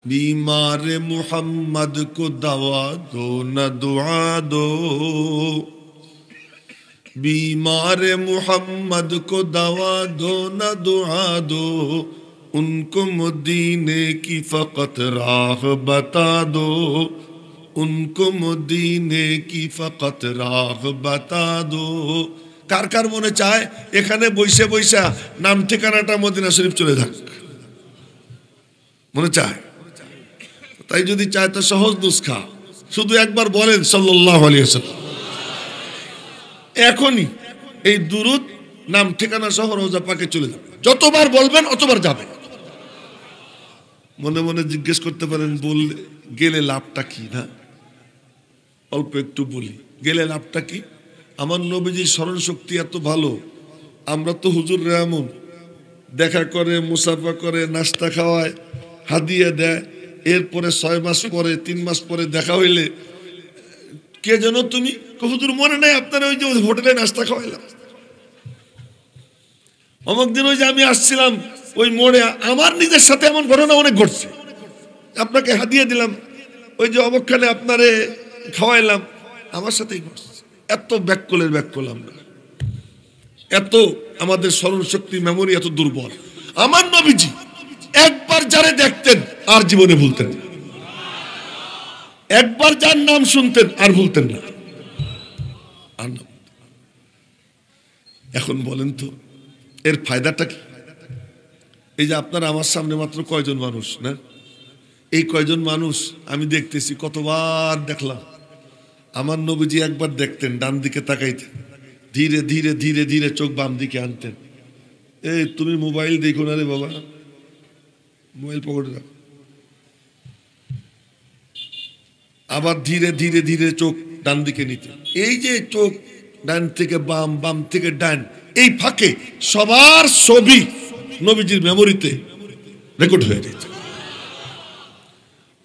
बीमार मुहम्मद को दवा दो न दुआ दो, बीमार मुहम्मद को दवा दो न दुआ दो, उनको मदीने की फ़कत राह बता दो, उनको मदीने की फ़कत राह बता दो। कार कार মনে চায় এখানে বসে বসে নাম ঠিকানাটা মদিনা শরীফ চলে যাক, মনে চায়? তাই যদি চায় তো সহজ নুসখা, শুধু একবার বলেন সাল্লাল্লাহু আলাইহি ওয়াসাল্লাম, এখনই এই দুরূদ নাম ঠিকানা সহ রওজা পাকে চলে যাবে। যতবার বলবেন অতবার যাবে। মনে মনে জিজ্ঞেস করতে পারেন, বললে গেলে লাভটা কি? না, অল্প একটু বলি, গেলে লাভটা কি? আমার নবীজির স্মরণ শক্তি এত ভালো, আমরা তো হুজুর এমন দেখা করে, মুসাফা করে, নাস্তা খাওয়ায়, হাদিয়া দেয়, এরপরে 6 মাস পরে 3 মাস পরে দেখা হইলে, কে যেন তুমি? হুজুর মনে নাই আপনার ওই যে হোটেলে নাস্তা খাওয়াইলাম, অমুক দিন ওই যে আমি আসছিলাম ওই মোড়ে, আমার নিজের সাথে এমন ঘটনা অনেক ঘটছে, আপনাকে হাদিয়া দিলাম, ওই যে অমুকখানে আপনারে খাওয়াইলাম, আমার সাথেই ঘটছে। এত ব্যাককলের ব্যাককল আমরা, এত আমাদের স্মরণ শক্তি, মেমোরি এত দুর্বল। আমার নবীজি একবার যারে দেখতেন আর জীবনে ভুলতেন না, একবার যার নাম শুনতেন আর ভুলতেন না। এখন বলেন তো এর ফায়দাটা কি? এই যে আপনারা আমার সামনে মাত্র কয়জন মানুষ না, এই কয়জন মানুষ আমি দেখতেছি, কতবার দেখলাম। আমার নবীজি একবার দেখতেন, ডান দিকে তাকাইতেন, ধীরে ধীরে ধীরে ধীরে চোখ বাম দিকে আনতেন। এই তুমি মোবাইল দেখো না রে বাবা, মোবাইল পকেটে রাখো। আবার ধীরে ধীরে ধীরে চোখ ডান দিকে নিতেন। এই যে চোখ ডান থেকে বাম, বাম থেকে ডান, এই ফাঁকে সবার ছবি নবীজির মেমোরিতে রেকর্ড হয়ে যেত।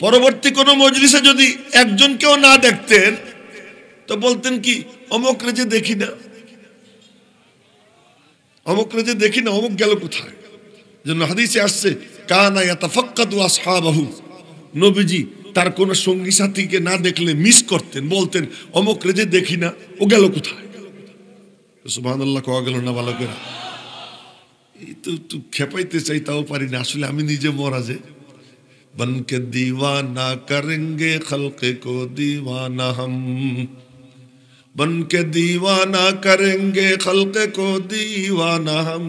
পরবর্তী কোন মজলিসে যদি একজনকেও না দেখতেন তো বলতেন কি, অমুক রে যে দেখি না, অমুক রে যে দেখি না, অমুক গেল কোথায়? যেন হাদিসে আসছে, কানা ইয়াতাফাক্কাদু আসহাবাহু, নবীজি তার কোন সঙ্গী সাথীকে না দেখলে মিস করতেন, বলতেন অমুক রে যে দেখি না, ও গেল কোথায়? সুবহানাল্লাহ, কোয়া গেল না বালকেরা? এই তো খেপাইতে চাই, তাও পারি না। আসলে আমি নিজে মরাজে, बनके दीवाना करेंगे खल्क़ को दीवाना हम, बनके दीवाना करेंगे खल्क़ को दीवाना हम,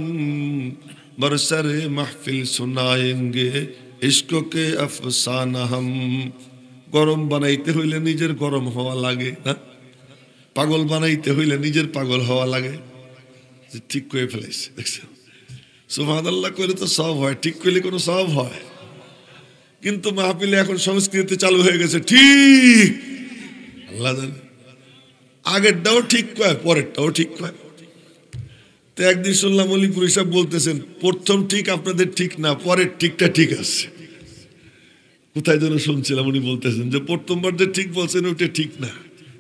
बरसरे महफिल सुनाएंगे इश्क के अफसाना हम। गरम बनाइते हইলে নিজের গরম হওয়া লাগে না, পাগল বানাইতে হইলে নিজের পাগল হওয়া লাগে। ঠিক করে ফেলাইছে, দেখছেন? সুবহানাল্লাহ করে তো সব হয়, ঠিক করলে কোনো সব হয়। কিন্তু মাহফিলে এখন সংস্কৃতি চালু হয়ে গেছে, ঠিক আল্লাহ জানে, আগেরটাও ঠিক কয়, পরেরটাও ঠিক কয়। তো একদিন শুনলাম অলিপুর সাহেব বলতেছেন, প্রথম ঠিক আপনাদের ঠিক না, পরের ঠিকটা ঠিক আছে। কোথায় যেন শুনছিলাম, উনি বলতেছেন যে প্রথমবার যে ঠিক বলছেন ওইটা ঠিক না,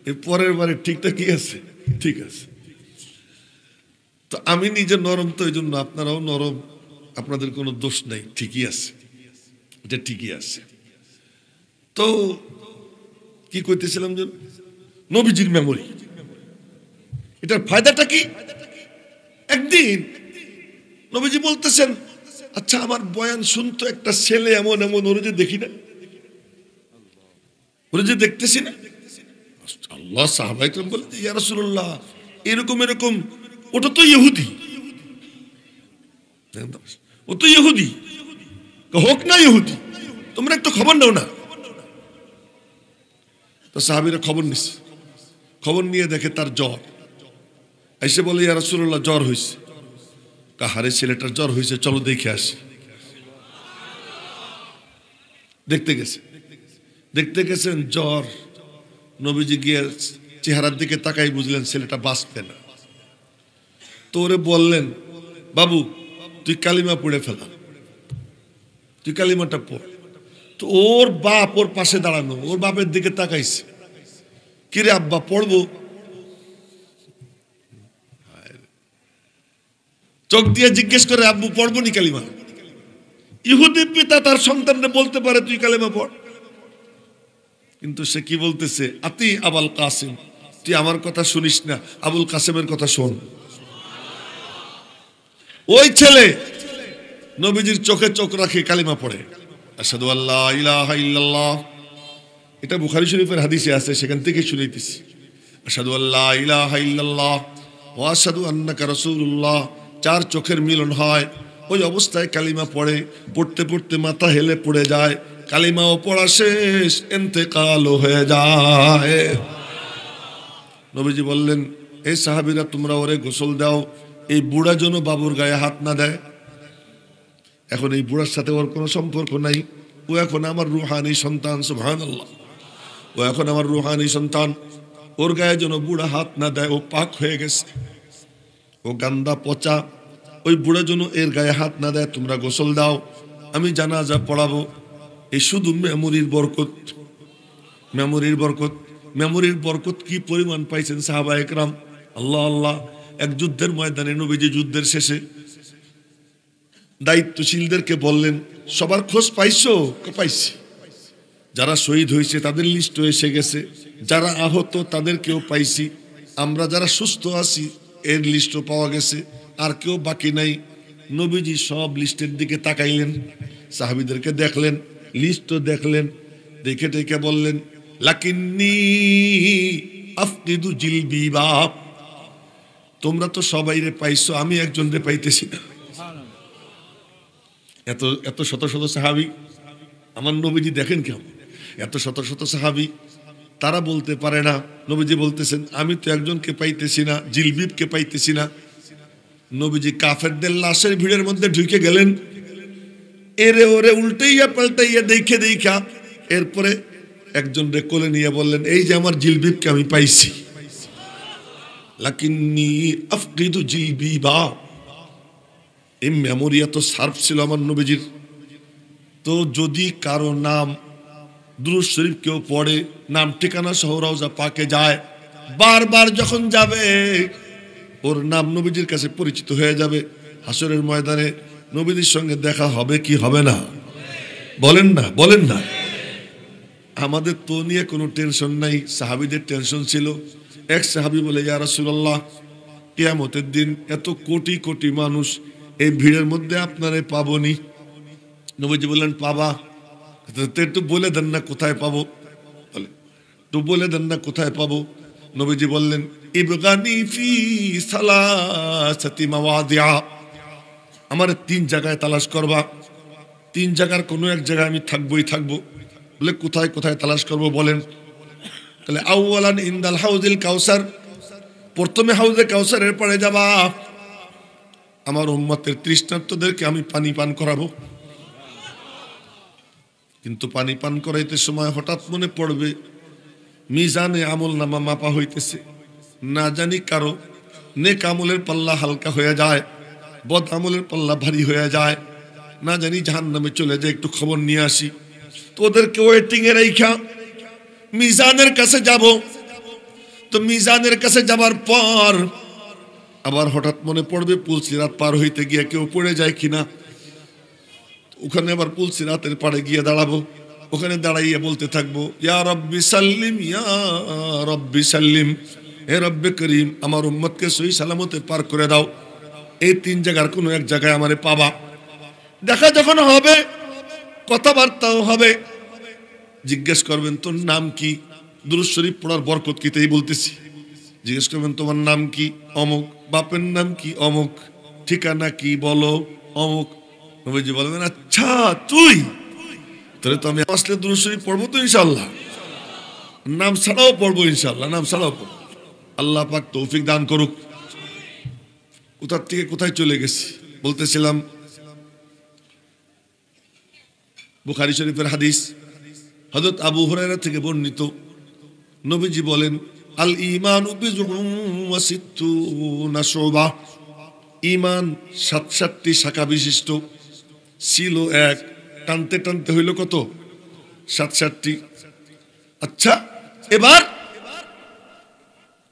এই পরের বারের ঠিকটা কি আছে? ঠিক আছে। তো আমি নিজে নরম, তো এই জন্য আপনারাও নরম, আপনাদের কোনো দোষ নাই, ঠিকই আছে, এটা ঠিকই আছে। তো কি কইতেছিলাম যে নবীজির মেমোরি, এটার ফায়দাটা কি? একদিন নবীজি বলতেছেন, আচ্ছা আমার বয়ান শুনতো একটা ছেলে এমন এমন, ওরে যে দেখি না, ওরে যে দেখতেছি না। আল্লাহ, সাহাবায়ে কেরাম বলে, ইয়া রাসূলুল্লাহ এরকম এরকম, ওটা তো ইহুদি, ও তো ইহুদি, হোক না ইহুদি, তোমরা একটু খবর নাও না। তো সাহাবীরা খবর নিচ্ছে, খবর নিয়ে দেখে তার জ্বর। এসে বলে, ইয়া রাসূলুল্লাহ জ্বর হয়েছে। কাহারে ছেলেটার জ্বর হয়েছে, চলো দেখে আসি। দেখতে গেছে, দেখতে গেছেন জ্বর। নবীজি গিয়ে চেহারার দিকে তাকাই বুঝলেন ছেলেটা বাঁচবে না। তো ওরে বললেন, বাবু তুই কালিমা পড়ে ফেলা, তুই কালিমাটা পড়। তো ওর বাপ ওর পাশে দাঁড়ানো, ওর বাপের দিকে তাকাইছে, কিরে আব্বা পড়বো? চোখ দিয়ে জিজ্ঞেস করে, আব্বু পড়বো নি কালিমা? ইহুদি পিতা তার সন্তানকে বলতে পারে তুই কালেমা পড়, কিন্তু সে কি বলতেছে, আতি আবুল কাসিম, তুই আমার কথা শুনিস না, আবুল কাসেমের কথা শোন। ওই ছেলে নবীজির চোখে চোখ রাখে কালিমা পড়ে, আশহাদু আল্লা ইলাহা ইল্লাল্লাহ। এটা বুখারী শরীফের হাদিসে আছে, সেখান থেকে শুনাইতেছি। আশহাদু আল্লা ইলাহা ইল্লাল্লাহ ওয়া আশহাদু আন্নাকা রাসূলুল্লাহ। চার চোখের মিলন হয়, ওই অবস্থায় কালিমা পড়ে, পড়তে পড়তে মাথা হেলে পড়ে যায়, কালিমাও পড়া শেষ, ইন্তেকাল হয়ে যায়। নবীজি বললেন, এই সাহাবীরা তোমরা ওরে গোসল দাও, এই বুড়া যেন বাবুর গায়ে হাত না দেয়। এখন এই বুড়ার সাথে ওর কোনো সম্পর্ক নাই, ও এখন আমার রুহানি সন্তান, সুবহানাল্লাহ, ও এখন আমার রুহানি সন্তান, ওর গায়ে যেন বুড়া হাত না দেয়, ও পাক হয়ে গেছে, ও গান্দা পচা, ওই বুড়া যেন এর গায়ে হাত না দেয়, তোমরা গোসল দাও, আমি জানাজা পড়াবো। এই শুধু মেমোরির বরকত, মেমোরির বরকত, মেমোরির বরকত কি পরিমাণ পাইছেন সাহাবা একরাম, আল্লাহ আল্লাহ। এক যুদ্ধের ময়দানে নবীজি যুদ্ধের শেষে দায়িত্বশীলদেরকে বললেন, সবার খোঁজ পাইছো? পাইছি। যারা শহীদ হয়েছে তাদের লিস্ট এসে গেছে, যারা আহত তাদেরকেও পাইছি, আমরা যারা সুস্থ আছি এর লিস্টও পাওয়া গেছে, আর কেউ বাকি নাই। নবীজি সব লিস্টের দিকে তাকাইলেন, সাহাবীদেরকে দেখলেন, লিস্টও দেখলেন, দেখে টেকে বললেন, লাকিন্নি আফকিদু জিলবিবা, তোমরা তো সবাইরে পাইছো, আমি একজনরে পাইতেছি না। এত এত শত শত সাহাবী, আমার নবীজি দেখেন কেমন, এত শত শত সাহাবী, তারা বলতে পারে না। নবীজি বলতেছেন, আমি তো একজনকে পাইতেছি না, জিলবিবকে পাইতেছি না। নবীজি কাফেরদের লাশের ভিড়ের মধ্যে ঢুকে গেলেন, এরে ওরে উল্টাইয়া পাল্টাইয়া দেখে দেখা, এরপরে একজন রে কোলে নিয়ে বললেন, এই যে আমার জিলবিবকে আমি পাইছি। লাকিন্নি আফকিদু জিলবিবা। এই মেমোরি এত শার্প ছিল আমার নবীজির। তো যদি কারো নাম দুরূদ শরীফ কেউ পড়ে, নাম ঠিকানা সহ রওজা পাকে যায়, বারবার যখন যাবে ওর নাম নবীজির কাছে পরিচিত হয়ে যাবে। হাসরের ময়দানে নবীজির সঙ্গে দেখা হবে কি হবে না? বলেন না, বলেন না। আমাদের তো নিয়ে কোনো টেনশন নাই, সাহাবীদের টেনশন ছিল। এক সাহাবী বলে, ইয়া রাসূলুল্লাহ, কিয়ামতের দিন এত কোটি কোটি মানুষ, এই ভিড়ের মধ্যে আপনারে পাবনি। নবীজি বললেন, পাবা, একটু বলে দেন না কোথায় পাবো, তো বলে দেন না কোথায় পাবো। নবীজি বললেন, ইবগানি ফি সালাসাতি মাওয়াদিআ, আমার 3 জায়গায় তালাশ করবা, 3 জায়গার কোনো এক জায়গায় আমি থাকবোই থাকবো। বলে কোথায় কোথায় তালাশ করবো বলেন? তাহলে আউয়ালান ইনদাল হাউজিল কাউসার, প্রথমে হাউজে কাউসারের পাড়ে যাবা, আমার উম্মতের তৃষ্ণার্তদেরকে আমি পানি পান করাবো। কিন্তু পানি পান করাইতে সময় হঠাৎ মনে পড়বে মিজানে আমল নামা মাপা হইতেছে, না জানি কারো নেক আমলের পাল্লা হালকা হয়ে যায়, বদ আমলের পাল্লা ভারী হয়ে যায়, না জানি জাহান্নামে চলে যায়, একটু খবর নিয়ে আসি। তো ওদেরকে ওয়েটিং এ রাইখা মিজানের কাছে যাব। তো মিজানের কাছে যাবার পর আবার হঠাৎ মনে পড়বে পুলসিরাত পার হইতে গিয়ে কেউ পড়ে যায় কিনা। ওখানে আবার পুলসিরাতের পাড়ে গিয়ে দাঁড়াবো, ওখানে দাঁড়াইয়া বলতে থাকবো, ইয়া রব্বি সাল্লিম, ইয়া রব্বি সাল্লিম, হে রব্বে করিম, আমার উম্মতকে সহি সালামতে পার করে দাও। এই 3 জায়গার কোনো এক জায়গায় আমারে পাবা। দেখা যখন হবে, কথাবার্তাও হবে, জিজ্ঞেস করবেন তোর নাম কি, দুরূদ শরীফ পড়ার বরকত কি, তাই বলতেছি। জিজ্ঞেস করবেন তোমার নাম কি, অমুক, বাপের নাম কি, অমুক, ঠিকানা কি বলো, অমুক। নবীজি বলবেন, আচ্ছা তুই, তাহলে তো আমি আসলে দুরূদ শরীফ পড়বো তো ইনশাআল্লাহ, নাম ছাড়াও পড়বো ইনশাআল্লাহ, নাম ছাড়াও পড়বো। আল্লাহ পাক তৌফিক দান করুক। কোথার থেকে কোথায় চলে গেছি বলতেছিলাম, বুখারী শরীফের হাদিস, হযরত আবু হুরায়রা থেকে বর্ণিত, নবীজি বলেন, আল ঈমানু বিজউন ওয়া সিত্তুনা শুবা, ঈমান 67টি শাখা বিশিষ্ট ছিল, এক টানতে টানতে হইল কত? 67টি। আচ্ছা, এবার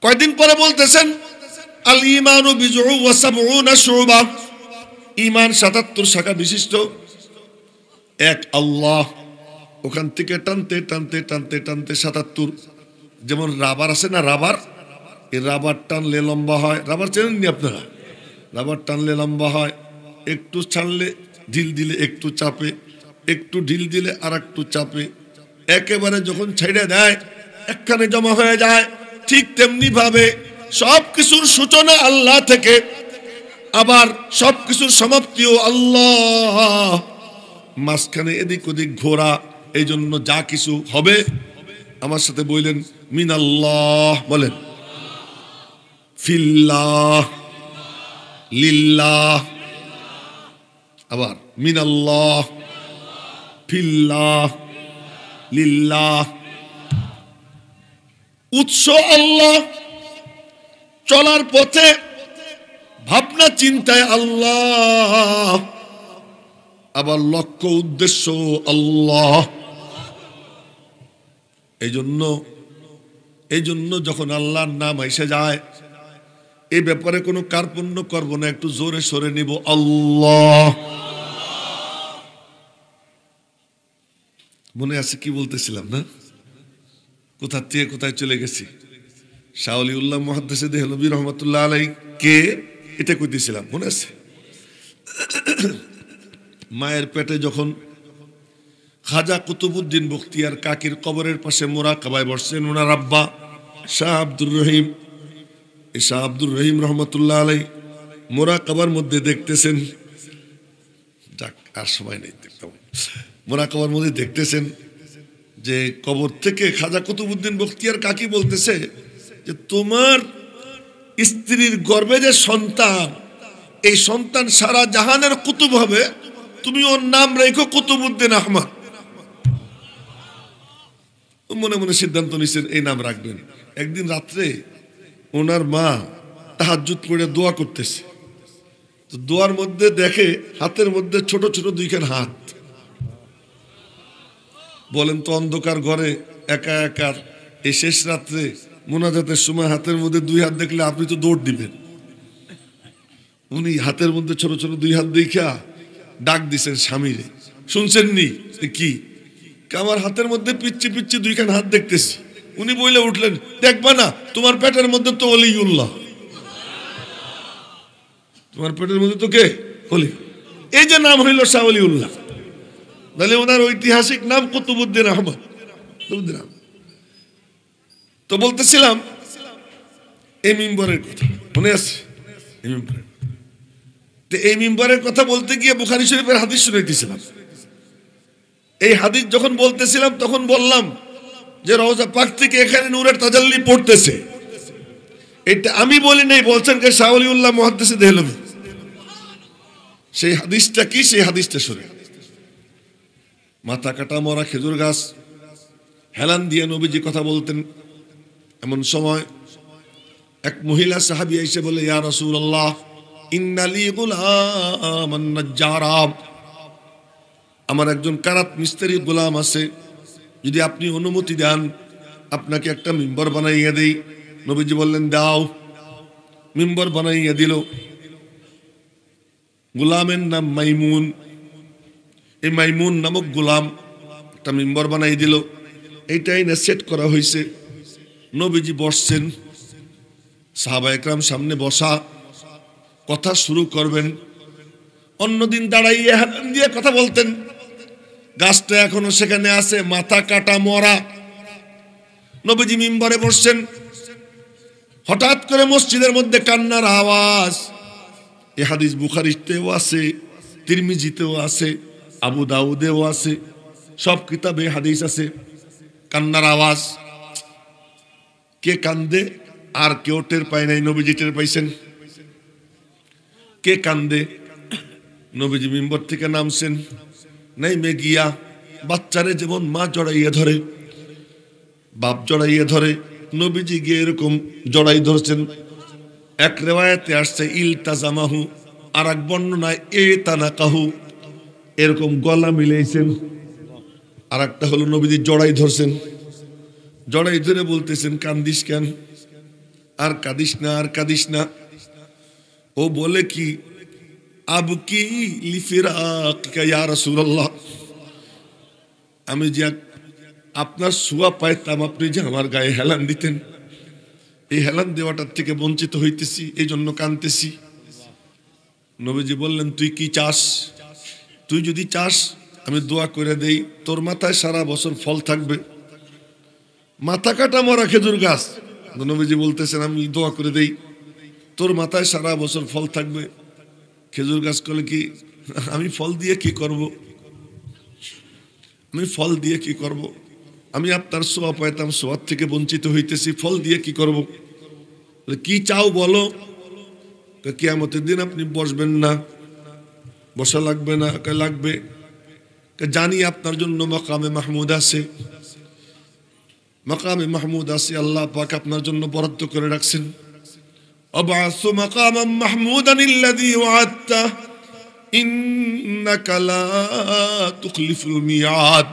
কয়দিন পরে বলতেছেন, আল ঈমানু বিজউন ওয়া সাবউনা শুবা, ঈমান 77 শাখা বিশিষ্ট, এক আল্লাহ। ওখান থেকে টানতে টানতে টানতে টানতে ৭৭। যেমন রাবার আছে না, রাবার, এই রাবার টানলে লম্বা হয়। রাবার চেনেননি আপনারা? রাবার টানলে লম্বা হয়, একটু ছাড়লে ঢিল দিলে একটু চাপে, একটু ঢিল দিলে আর একটু চাপে, একেবারে যখন ছেড়ে দেয় একখানে জমা হয়ে যায়। ঠিক তেমনি ভাবে সব কিছুর সূচনা আল্লাহ থেকে, আবার সব কিছুর সমাপ্তিও আল্লাহ। মাঝখানে এদিক ওদিক ঘোরা। এই জন্য যা কিছু হবে, আমার সাথে বললেন মিনাল্লাহ, বলেন ফিল্লাহ, লিল্লাহ, আবার মিনাল্লাহ, ফিল্লাহ, লিল্লাহ। উৎস আল্লাহ, চলার পথে ভাবনা চিন্তায় আল্লাহ, আবার লক্ষ্য উদ্দেশ্য আল্লাহ। এই জন্য যখন আল্লাহর নাম এসে যায়, এই ব্যাপারে কোনো কার্পণ্য করব না, একটু জোরে সরে নিব আল্লাহ। মনে আছে কি বলতেছিলাম না? কোথা থেকে কোথায় চলে গেছি? শাহ ওলিউল্লাহ মুহাদ্দিস দেহলভী রহমাতুল্লাহ আলাইহি কে এটা কইতেছিলাম, মনে আছে? মায়ের পেটে যখন খাজা কুতুবউদ্দিন বখতিয়ার কাকির কবরের পাশে মুরাকাবায় বসছেন ওনার আব্বা শাহ আব্দুর রহিম। শাহ আব্দুর রহিম রহমতুল্লাহ আলাইহি মুরাকাবার মধ্যে দেখতেছেন, যাক আর সময় নেই, দেখতাম মুরাকাবার মধ্যে দেখতেছেন যে কবর থেকে খাজা কুতুবউদ্দিন বখতিয়ার কাকি বলতেছে যে তোমার স্ত্রীর গর্ভে যে সন্তান, এই সন্তান সারা জাহানের কুতুব হবে, তুমি ওর নাম রেখো কুতুবউদ্দিন আহমদ। মনে মনে সিদ্ধান্ত নিছেন এই নাম রাখবেন। একদিন রাত্রে ওনার মা তাহাজ্জুদ পড়ে দোয়া করতেছে, তো দোয়ার মধ্যে দেখে হাতের মধ্যে ছোট ছোট দুইখান হাত। বলেন তো অন্ধকার ঘরে একা একা এই শেষ রাত্রে মুনাজাতের সময় হাতের মধ্যে দুই হাত দেখলে আপনি তো দৌড় দিবেন। উনি হাতের মধ্যে ছোট ছোট দুই হাত দেখা ডাক দিছেন স্বামীরে, শুনছেননি? কি আমার হাতের মধ্যে পিচ্ছি পিচ্ছি দুইখান হাত দেখতেছি। উনি বইলে উঠলেন, দেখবা না তোমার পেটের মধ্যে তো ওলিউল্লাহ, তোমার পেটের মধ্যে তো কে? ওলি। এই যে নাম হইল শাহ ওলিউল্লাহ, তাহলে ওনার ঐতিহাসিক নাম কুতুবউদ্দিন আহমদ। তো বলতেছিলাম এই মিম্বরের কথা, মনে আছে? এই মিম্বরের কথা বলতে গিয়ে বুখারী শরীফের হাদিস শুনাইতেছিলাম। এই হাদিস যখন বলতেছিলাম তখন বললাম যে রওজা পাক থেকে এখানে নূরের তাজাল্লি পড়তেছে। এটা আমি বলি নাই, বলছেন কে? শাহ ওলিউল্লাহ মুহাদ্দিস দেহলভী। সেই হাদিসটা কি? সেই হাদিসটা শুনে মাথা কাটা মরা খেজুর গাছ হেলান দিয়ে নবীজি কথা বলতেন। এমন সময় এক মহিলা সাহাবী এসে বলে, ইয়া রাসূলুল্লাহ ইন্না লি গুলামান নাজ্জারা, আমার একজন কারাত মিস্ত্রি গোলাম আছে, যদি আপনি অনুমতি দেন আপনাকে একটা মিম্বর বানাইয়া দেই। নবীজি বললেন দাও। মিম্বর বানাইয়া দিল। গোলামের নাম মাইমুন। এই মাইমুন নামক গোলাম একটা মিম্বর বানাই দিল। এইটাই না সেট করা হয়েছে। নবীজি বসছেন, সাহাবায়ে কেরাম সামনে বসা, কথা শুরু করবেন। অন্যদিন দাঁড়াইয়া হাত দিয়ে কথা বলতেন। গাছটা এখনো সেখানে আছে, মাথা কাটা মরা। নবীজি মিম্বরে বসছেন, হঠাৎ করে মসজিদের মধ্যে কান্নার আওয়াজ। এই হাদিস বুখারীতেও আছে, তিরমিজিতেও আছে, আবু দাউদেও আছে, সব কিতাবে হাদিস আছে। কান্নার আওয়াজ। কে কান্দে আর কেউ টের পায় নাই, নবীজি টের পাইছেন। কে কান্দে? নবীজি মিম্বর থেকে নামছেন, নেমে গিয়া বাচ্চারে যেমন মা জড়াইয়া ধরে, বাপ জড়াইয়া ধরে, নবীজি গিয়ে এরকম জড়াই ধরছেন। এক রিওয়ায়াতে আসছে ইলতাজামাহু, আর এক বর্ণনায় এতানাকাহু, এরকম গলা মিলাইছেন। আর একটা হলো নবীজি জড়াই ধরছেন। জড়াই ধরে বলতেছেন, কান্দিস কেন? আর কাঁদিস না, আর কাঁদিস না। ও বলে কি, আবকি লিফিরাকিকা ইয়া রাসূলুল্লাহ, আমি যে আপনার ছোঁয়া পাইতাম, আপনি যে আমার গায়ে হেলান দিতেন, এই হেলান দেওয়াটার থেকে বঞ্চিত হইতেছি, এই জন্য কাঁদতেছি। নবীজি বললেন, তুই কি চাস? তুই যদি চাস আমি দোয়া করে দেই, তোর মাথায় সারা বছর ফল থাকবে। মাথা কাটা মরা খেজুর গাছ, নবীজি বলতেছেন আমি দোয়া করে দেই, তোর মাথায় সারা বছর ফল থাকবে। খেজুর গাছ করলে কি, আমি ফল দিয়ে কি করব? আমি ফল দিয়ে কি করব? আমি আপনার সোয়া পাইতাম, সোয়ার থেকে বঞ্চিত হইতেছি, ফল দিয়ে কি করব? কি চাও বলো। কিয়ামতের দিন আপনি বসবেন না? বসা লাগবে না? লাগবে। জানি আপনার জন্য মাকামে মাহমুদ আছে, মাকামে মাহমুদ আছে, আল্লাহ পাক আপনার জন্য বরাদ্দ করে রাখছেন। আবআসু মাকামান মাহমুদান আল্লাযী ওয়া'আদতা ইন্নাকা লা তুখলিফুল মিয়াদ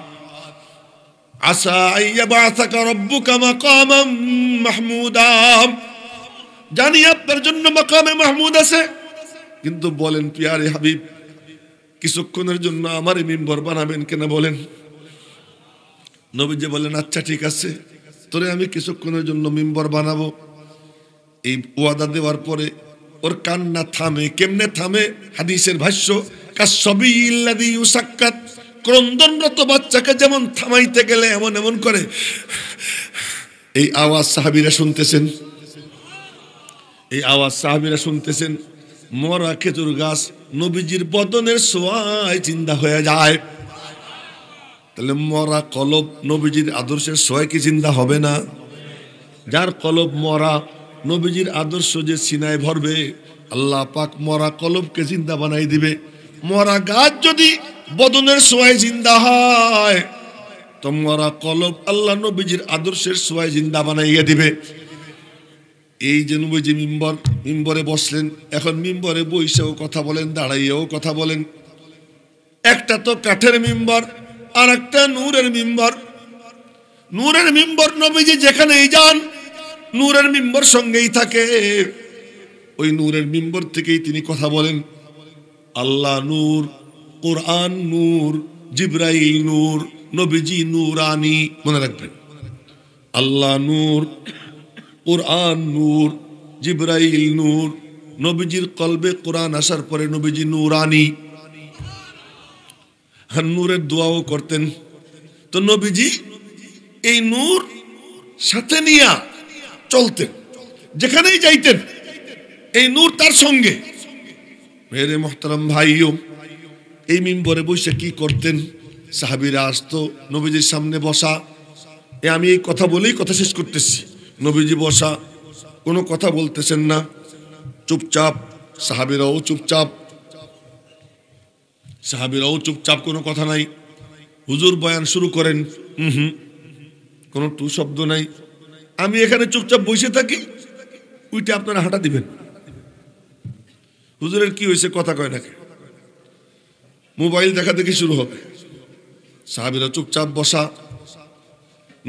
আসা আন ইয়াবআসাকা রাব্বুকা মাকামান মাহমুদা। জানি আপনার জন্য মাকামে মাহমুদ আছে, কিন্তু বলেন পিয়ারে হাবিব, কিছুক্ষণের জন্য আমার মিম্বর বানাবেন কেন বলেন? নবীজি বলেন, আচ্ছা ঠিক আছে, তোরে আমি কিছুক্ষণের জন্য মিম্বর বানাবো। এই ওয়াদা দেওয়ার পরে ওর কান্না থামে। কেমনে থামে? হাদিসের ভাষ্য, কাসসাবিয়্যিল্লাযী ইউসাক্কাত, ক্রন্দনরত বাচ্চাকে যেমন থামাইতে গেলে এমন এমন করে, এই আওয়াজ সাহাবীরা শুনতেছেন, এই আওয়াজ সাহাবীরা শুনতেছেন। মরা খেজুর গাছ নবীজির বদনের ছোঁয়ায় জিন্দা হয়ে যায়। তাহলে মরা কলব নবীজির আদর্শের ছোঁয়ায় কি জিন্দা হবে না? যার কলব মরা, নবীজির আদর্শ যে সিনায় ভরবে, আল্লাহ পাক মরা কলবকে জিন্দা বানাই দিবে। মরা গাছ যদি বদনের ছোঁয়ায় জিন্দা হয়, তো মরা কলব আল্লাহ নবীজির আদর্শের ছোঁয়ায় জিন্দা বানাইয়া দিবে। এই যে নবীজি মিম্বরে বসলেন, এখন মিম্বরে বইসেও কথা বলেন, দাঁড়াইয়েও কথা বলেন। একটা তো কাঠের মিম্বর, আর একটা নূরের মিম্বর। নূরের মিম্বর নবীজি যেখানেই যান, নূরের মিম্বর সঙ্গেই থাকে। ওই নূরের মিম্বর থেকেই তিনি কথা বলেন। আল্লাহ নূর, কোরআন নূর, জিবরাইল নূর, নবীজি নূরানি। মনে রাখবেন, আল্লাহ নূর, কোরআন নূর, জিবরাইল নূর। নবীজির কলবে কোরআন আসার পরে নবীজি নূরানি। আর নূরের দোয়াও করতেন। তো নবীজি এই নূর সাথে নিয়া চলতেন, যেখানেই যাইতেন এই নূর তার সঙ্গে। মেরে মোহতারাম ভাইও, এই মিম্বরে বসে কি করতেন? সাহাবীরা আসতো, নবীজির সামনে বসা। আমি এই কথা বলেই কথা শেষ করতেছি। নবীজি বসা, কোনো কথা বলতেছেন না, চুপচাপ। সাহাবীরাও চুপচাপ, সাহাবীরাও চুপচাপ, কোনো কথা নাই। হুজুর বয়ান শুরু করেন, কোনো টু শব্দ নাই। আমি এখানে চুপচাপ বসে থাকি, উইটা আপনারা হাঁটা দিবেন। হুজুরের কি হয়েছে, কথা কয় নাকি? মোবাইল দেখা দেখি শুরু হবে। সাহাবীরা চুপচাপ বসা,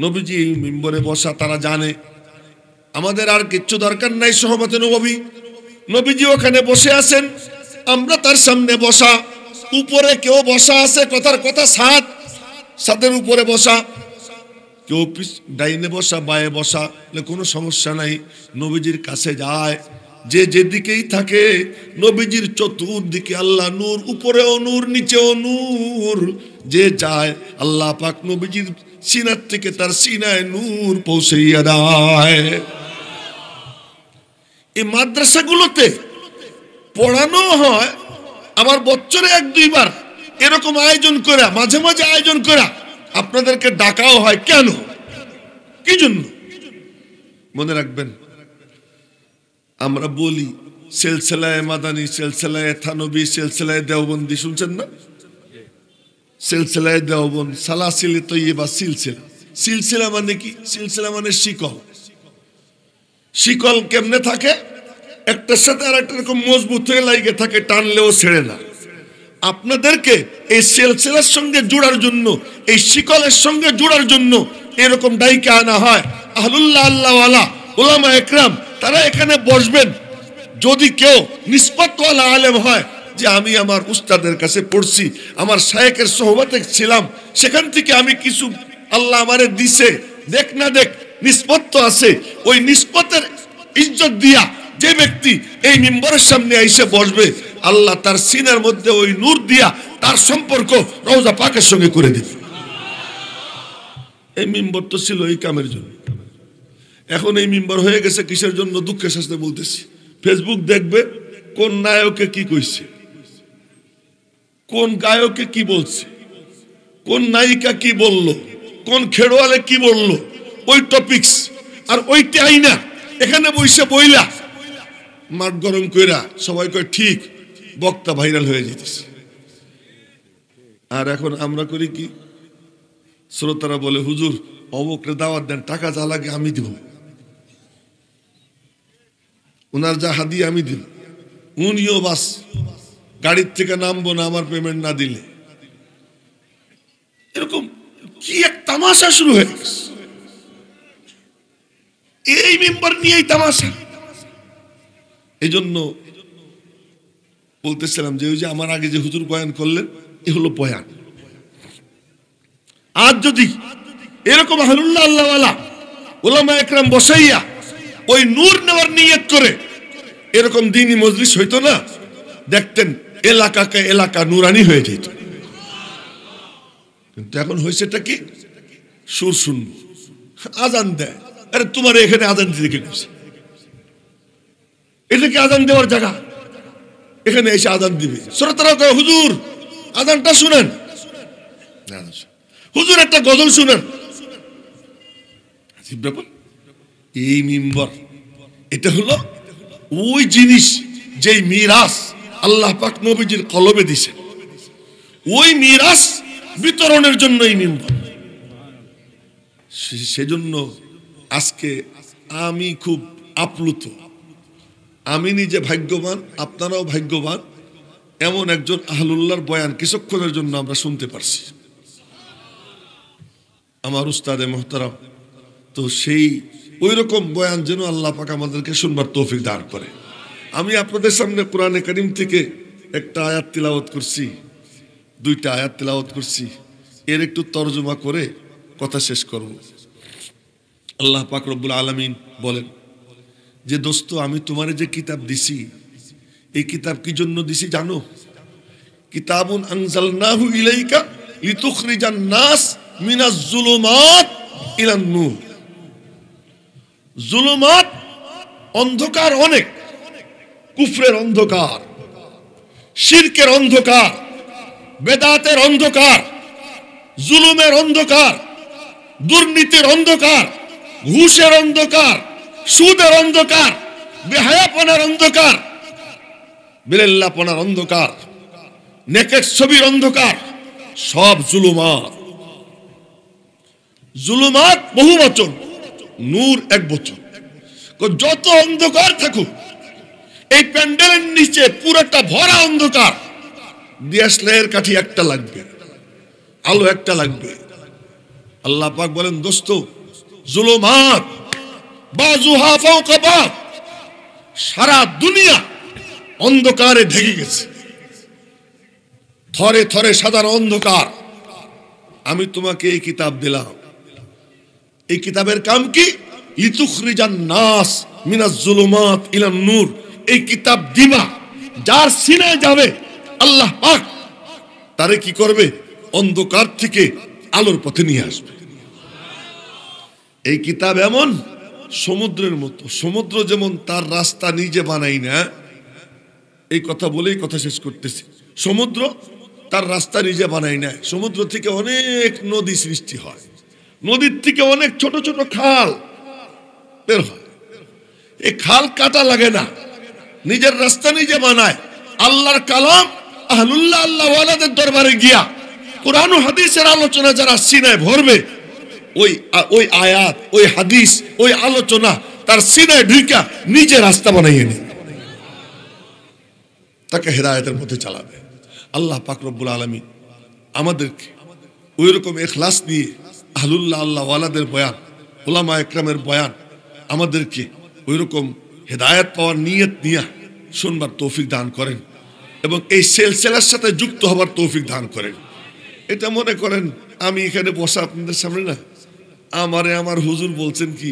নবীজি মিম্বরে বসা। তারা জানে আমাদের আর কিচ্ছু দরকার নাই সহবতে নবী। নবীজি ওখানে বসে আছেন, আমরা তার সামনে বসা। উপরে কেউ বসা আছে, কথার কথা ছাদের উপরে বসা। কেউ ডাইনে বসা, বায়ে বসা, কোনো সমস্যা নাই। নবীজির কাছে যায়, যে যেদিকেই থাকে নবীজির চতুর্দিকে আল্লাহ নূর, উপরেও নূর, নিচেও নূর। যে যায় আল্লাহ পাক নবীজির সিনার থেকে তার সিনায় নূর পৌঁছাইয়া দেয়। এই মাদ্রাসাগুলোতে পড়ানো হয়, আবার বছরে 1-2 বার এরকম আয়োজন করা, মাঝে মাঝে আয়োজন করা আপনাদেরকে ডাকাও হয়। কেন, কি জন্য? মনে রাখবেন, আমরা বলি সিলসিলায়ে মাদানী, সিলসিলায়ে থানবী, সিলসিলায়ে দেওবন্দি, শুনছেন না? সিলসিলায়ে দেওবন্দ, সালাসিলে তৈয়বা, সিলসিলা। সিলসিলা মানে কি? সিলসিলা মানে শিকল। শিকল কেমনে থাকে? একটার সাথে আর একটা এরকম মজবুত হয়ে লাগে থাকে, টানলেও ছেড়ে না। আপনাদেরকে এই সিলসিলার সঙ্গে জোড়ার জন্য, এই শিকলের সঙ্গে জোড়ার জন্য এরকম ডাইকে আনা হয়। আহলুল্লাহ, আল্লাহওয়ালা, উলামা একরাম, তারা এখানে বসবেন। যদি কেউ নিসবতওয়ালা আলেম হয়, যে আমি আমার উস্তাদের কাছে পড়ছি, আমার শায়েখের সোহবতে ছিলাম, সেখান থেকে আমি কিছু আল্লাহ আমারে দিছে, দেখ না দেখ নিসবত তো আছে, ওই নিসবতের ইজ্জত দিয়া যে ব্যক্তি এই মিম্বরের সামনে এসে বসবে, আল্লাহ তার সিনার মধ্যে ওই নূর দিয়া তার সম্পর্ক রওজা পাকের সঙ্গে করে দিবে। এই মিম্বর তো ছিল এই কামের জন্য। এখন এই মিম্বর হয়ে গেছে কিসের জন্য? দুঃখের সাথে বলতেছি, ফেসবুক দেখবে কোন নায়কে কি কইছে, কোন গায়কে কি বলছে, কোন নায়িকা কি বলল, কোন খেলোয়াড়ে কি বলল, ওই টপিকস আর ওইটাই না এখানে বইসে বইলা মাঠ গরম কইরা সবাই কয় ঠিক, বক্তা ভাইরাল হয়ে যেতেছে। আর এখন আমরা করি কি, শ্রোতারা বলে হুজুর অমুকরে দাওয়াত দেন, টাকা যা লাগে আমি দিব, উনার যা হাদিয়া আমি দিব, উনিও বাস গাড়ির থেকে নামবো না আমার পেমেন্ট না দিলে। এরকম কি এক তামাশা শুরু হয়ে গেছে, এই মেম্বার নিয়েই তামাশা। এই জন্য বলতেছিলাম যে ওই যে আমার আগে যে হুজুর বয়ান করলেন, এ হলো বয়ান। আজ যদি এরকম আহলুল্লাহ আল্লাহওয়ালা উলামা একরাম বসাইয়া ওই নূর নেওয়ার নিয়ত করে এরকম দ্বীনি মজলিস হইতো না, দেখতেন এলাকাকে এলাকা নুরানি হয়ে যেত। কিন্তু এখন হয়েছেটা কি, সুর শুনব, আজান দেয়, আরে তোমার এখানে আজান দিতে কে কইছে? এটা কি আজান দেওয়ার জায়গা? এখানে এসে আজান দিবে, শ্রোতারা কয় হুজুর আজানটা শুনেন, হুজুর একটা গজল শুনেন। ব্যাপার এই মিম্বর, এটা হলো ওই জিনিস যেই মিরাস আল্লাহ পাক নবীজির কলবে দিছে, ওই মিরাস বিতরণের জন্য এই মিম্বর। সেজন্য আজকে আমি খুব আপ্লুত, আমি নিজে ভাগ্যবান, আপনারাও ভাগ্যবান, এমন একজন আহলুল্লাহর বয়ান কিছুক্ষণের জন্য আমরা শুনতে পারছি। আমার উস্তাদে মুহতারাম, তো সেই ওই রকম বয়ান যেন আল্লাহ পাক আমাদেরকে শুনবার তৌফিক দান করে। আমি আপনাদের সামনে কোরআনে কারীম থেকে একটা আয়াত তিলাওয়াত করছি, দুইটা আয়াত তিলাওয়াত করছি, এর একটু তরজমা করে কথা শেষ করব। আল্লাহ পাক রব্বুল আলামিন বলেন যে দোস্ত, আমি তোমারে যে কিতাব দিছি, এই কিতাব কি জন্য দিছি জানো? কিতাবুন আনজালনাহু ইলাইকা লিতুখরিজান নাস মিনাজ যুলুমাত ইলান নূর। যুলুমাত অন্ধকার, অনেক কুফরের অন্ধকার, শিরকের অন্ধকার, বেদাতের অন্ধকার, জুলুমের অন্ধকার, দুর্নীতির অন্ধকার, ঘুষের অন্ধকার, সুদের অন্ধকার, বেহায়াপনার অন্ধকার, বিলেল্লাপনার অন্ধকার, নেকের ছবির অন্ধকার, সব জুলুমাত। জুলুমাত বহু বচন, নূর এক বচন। যত অন্ধকার থাকুক, এই প্যান্ডেলের নিচে পুরোটা ভরা অন্ধকার, দিয়াশলাইয়ের কাঠি একটা লাগবে, আলো একটা লাগবে। আল্লাহ পাক বলেন দোস্ত, জুলুমাত বাযুহা ফাওকা বায, সারা দুনিয়া অন্ধকারে ঢেকে গেছে, থরে থরে সাদার অন্ধকার। আমি তোমাকে এই কিতাব দিলাম, এই কিতাবের কাম কি? লিতুখরিজান নাস মিনাজ যুলুমাত ইলান নূর। এই কিতাব দিবা, যার সিনায় যাবে আল্লাহ পাক তারে কি করবে? অন্ধকার থেকে আলোর পথে নিয়ে আসবে। এই কিতাব এমন সমুদ্রের মতো, সমুদ্র যেমন তার রাস্তা নিজে বানাই না, এই কথা বলেই কথা শেষ করতেছি। সমুদ্র তার রাস্তা নিজে বানাই না, সমুদ্র থেকে অনেক নদী সৃষ্টি হয়, নদীর থেকে অনেক ছোট ছোট খাল বের হয়। এই খাল কাটা লাগে না, নিজের রাস্তা নিজে বানায়। আল্লাহর কালাম আহলুল্লাহ আল্লাহওয়ালাদের দরবারে গিয়া কোরআন ও হাদিসের আলোচনা যারা সিনায় ভরবে, ওই আয়াত, ওই হাদিস, ওই আলোচনা তার সিনায় ঢুকা নিজে রাস্তা বানাইয়ে নেয়, তাকে হেদায়েতের মধ্যে চালাবে। আল্লাহ পাক রব্বুল আলামিন আমাদেরকে ওই রকম ইখলাস নিয়ে আহলুল্লাহ আল্লাহওয়ালাদের বয়ান, উলামা একরামের বয়ান, আমাদেরকে ওই রকম হেদায়েত পাওয়ার নিয়ত নিয়ে শুনবার তৌফিক দান করেন। এবং এই সিলসিলার সাথে যুক্ত হবার তৌফিক দান করেন। এটা মনে করেন আমি এখানে বসা আপনাদের সামনে না, আমার হুজুর বলছেন কি,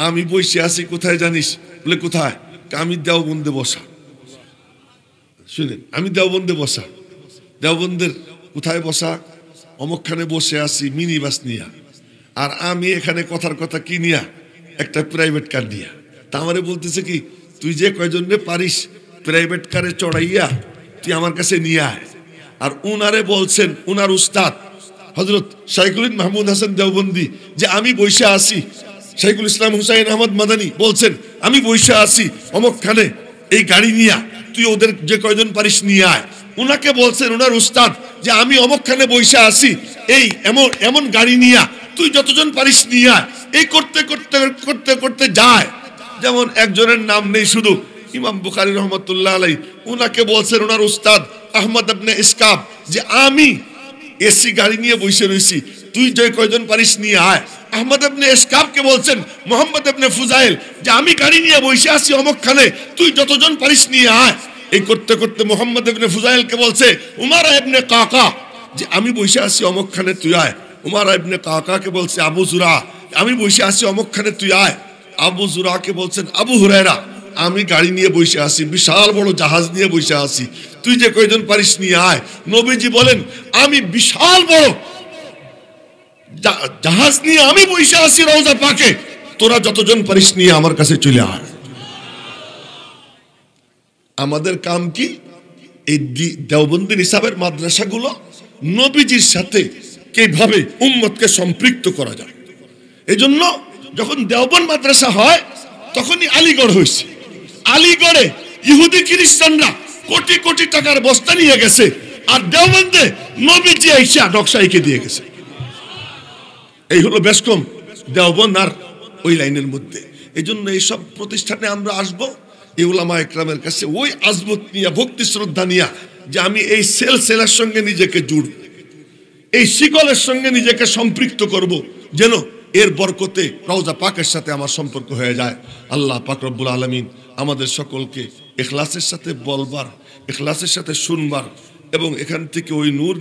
আমি বসে আছি কোথায় জানিস? বলে কোথায়? আমি দেওবন্দে বসা। শুনেন, আমি দেওবন্দে বসা। দেওবন্দের কোথায় বসা? অমুকখানে বসে আছি মিনি বাস নিয়া, আর আমি এখানে কথার কথা কি নিয়া? একটা প্রাইভেট কার নিয়া। তা আমারে বলতেছে কি, তুই যে কয়জনে পারিস প্রাইভেট কারে চড়াইয়া তুই আমার কাছে নিয়ে আয়। আর উনারে বলছেন উনার উস্তাদ হযরত শাইখুল মাহমুদ হাসান দেওবন্দি যে আমি বসে আছি, শাইখুল ইসলাম হুসাইন আহমদ মাদানী বলছেন আমি বসে আছি অমুকখানে এই গাড়ি নিয়া, তুই ওদের যে কয়জন পারিস নিয়ে আয়। উনাকে বলছেন উনার উস্তাদ যে আমি অমুকখানে বসে আছি এই এমন গাড়ি নিয়া, তুই যতজন পারিস নিয়ে আয়। এই করতে করতে করতে করতে যায়। যেমন একজনের নাম নেই শুধু, ইমাম বুখারী রহমাতুল্লাহ আলাইহি, উনাকে বলছেন ওনার উস্তাদ আহমদ ইবনে ইসকাব যে আমি এসি গাড়ি নিয়ে বসে রইছি, তুই যে কয়জন পারিস নিয়ে আয়। আহমদ ইবনে ইসকাবকে বলছেন মুহাম্মদ ইবনে ফুজাইল যে আমি গাড়ি নিয়ে বসে আছি অমুকখানে, তুই যতজন পারিস নিয়ে আয়। এই করতে করতে মুহাম্মদ ইবনে ফুজাইলকে বলছে উমারা ইবনে কাকা যে আমি বসে আছি অমুকখানে, তুই আয়। উমারা ইবনে কাকাকে বলছে আবু জুরা আমি বসে আছি অমুকখানে, তুই আয়। আবু জুরাকে বলছেন আবু হুরায়রা আমি গাড়ি নিয়ে বসে আছি, বিশাল বড় জাহাজ নিয়ে বসে আছি, তুই যে কয়জন পারিস নিয়ে আয়। নবীজি বলেন আমি বিশাল বড় জাহাজ নিয়ে আমি বসে আছি রওজা পাকে, তোরা যতজন পারিস নিয়ে আমার কাছে চলে আয়। আমাদের কাম কি? এই দেওবন্দি নিসাবের মাদ্রাসাগুলো নবীজির সাথে কিভাবে উম্মতকে সম্পৃক্ত করা যায়। এই জন্য যখন দেওবন্দ মাদ্রাসা হয় তখনই আলীগড় হয়েছে। আলীগড়ে ইহুদি খ্রিস্টানরা কোটি কোটি টাকার বস্তা নিয়ে গেছে, আর দেওবন্দে নবীজি আইসা নকশা এঁকে দিয়ে গেছে। এই হলো বেশকম দেওবন্দ আর ওই লাইনের মধ্যে। এই জন্য এইসব প্রতিষ্ঠানে আমরা আসবো এই উলামা একরামের কাছে ওই আজমত নিয়া, ভক্তি শ্রদ্ধা নিয়া যে আমি এই সেলসেলার সঙ্গে নিজেকে জুড়ব, এই শিকলের সঙ্গে নিজেকে সম্পৃক্ত করব, যেন এর বরকতে রওজা পাকের সাথে আমার সম্পর্ক হয়ে যায়। আল্লাহ পাক রব্বুল আলামিন আমাদের সকলকে ইখলাসের সাথে বলবার, ইখলাসের সাথে শুনবার এবং এখান থেকে ওই নূর